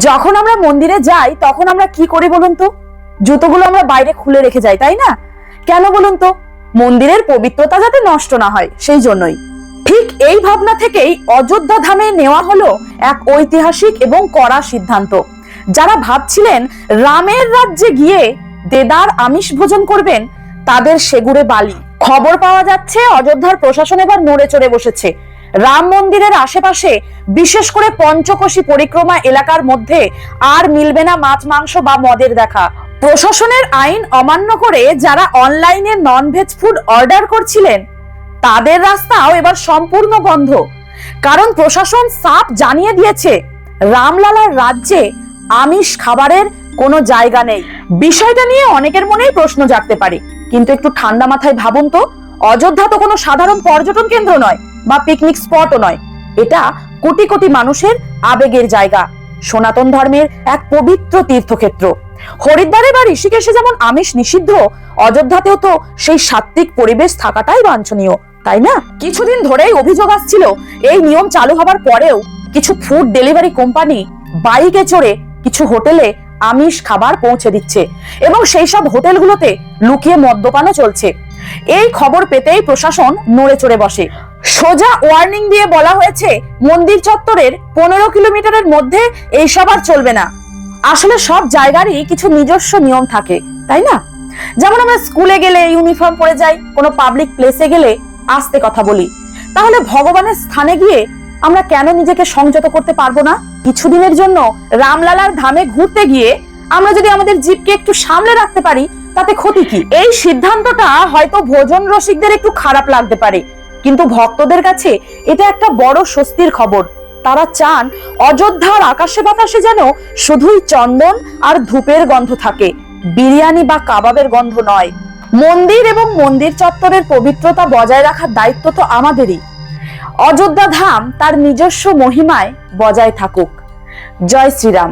যখন আমরা মন্দিরে যাই তখন আমরা কি করি বলুন তো? জুতোগুলো আমরা বাইরে খুলে রেখে যাই, তাই না? কেন বলুন তো? মন্দিরের পবিত্রতা যাতে নষ্ট না হয় সেই জন্যই। ঠিক এই ভাবনা থেকেই অযোধ্যা ধামে নেওয়া হলো এক ঐতিহাসিক এবং কড়া সিদ্ধান্ত। যারা ভাবছিলেন রামের রাজ্যে গিয়ে দেদার আমিষ ভোজন করবেন, তাদের সেগুড়ে বালি। খবর পাওয়া যাচ্ছে অযোধ্যার প্রশাসন এবার নড়ে চড়ে বসেছে। রাম মন্দিরের আশেপাশে, বিশেষ করে পঞ্চকোশী পরিক্রমা এলাকার মধ্যে আর মিলবে না মাছ, মাংস বা মদের দেখা। প্রশাসনের আইন অমান্য করে যারা অনলাইনে ননভেজ ফুড অর্ডার করছিলেন, তাদের রাস্তাও এবার সম্পূর্ণ বন্ধ। কারণ প্রশাসন সাফ জানিয়ে দিয়েছে রামলালার রাজ্যে আমিষ খাবারের কোনো জায়গা নেই। বিষয়টা নিয়ে অনেকের মনেই প্রশ্ন জাগতে পারে, কিন্তু একটু ঠান্ডা মাথায় ভাবুন তো, অযোধ্যা তো কোনো সাধারণ পর্যটন কেন্দ্র নয় বা পিকনিক স্পটও নয়। এটা কোটি কোটি মানুষের আবেগের জায়গা, সনাতন ধর্মের এক পবিত্র তীর্থক্ষেত্র। হরিদ্বারে বা ঋষিকেশে যেমন আমিষ নিষিদ্ধ, অযোধ্যাতেও তো সেই সাত্ত্বিক পরিবেশ থাকাটাই বাঞ্ছনীয়, তাই না? কিছুদিন ধরেই অভিযোগ আসছিল এই নিয়ম চালু হবার পরেও কিছু ফুড ডেলিভারি কোম্পানি বাইকে চড়ে কিছু হোটেলে আমিষ খাবার পৌঁছে দিচ্ছে এবং সেই সব হোটেলগুলোতে লুকিয়ে মদ্যপানও চলছে। এই খবর পেতেই প্রশাসন নড়ে চড়ে বসে। সোজা ওয়ার্নিং দিয়ে বলা হয়েছে মন্দির চত্বরের 15 কিলোমিটারের মধ্যে এইসব আর চলবে না। আসলে সব জায়গারই কিছু নিজস্ব নিয়ম থাকে, তাই না? যেমন আমরা স্কুলে গেলে ইউনিফর্ম পরে যাই, কোনো পাবলিক প্লেসে গেলে আস্তে কথা বলি। তাহলে ভগবানের স্থানে গিয়ে আমরা কেন নিজেকে সংযত করতে পারবো না? কিছুদিনের জন্য রামলালার ধামে ঘুরতে গিয়ে আমরা যদি আমাদের জীবকে একটু সামলে রাখতে পারি, তাতে ক্ষতি কি? এই সিদ্ধান্তটা হয়তো ভোজন রসিকদের একটু খারাপ লাগতে পারে, কিন্তু ভক্তদের কাছে এটা একটা বড় স্বস্তির খবর। তারা চান অযোধ্যার আকাশে বাতাসে যেন শুধুই চন্দন আর ধূপের গন্ধ থাকে, বিরিয়ানি বা কাবাবের গন্ধ নয়। মন্দির এবং মন্দির চত্বরের পবিত্রতা বজায় রাখার দায়িত্ব তো আমাদেরই। অযোধ্যা ধাম তার নিজস্ব মহিমায় বজায় থাকুক। জয় শ্রীরাম।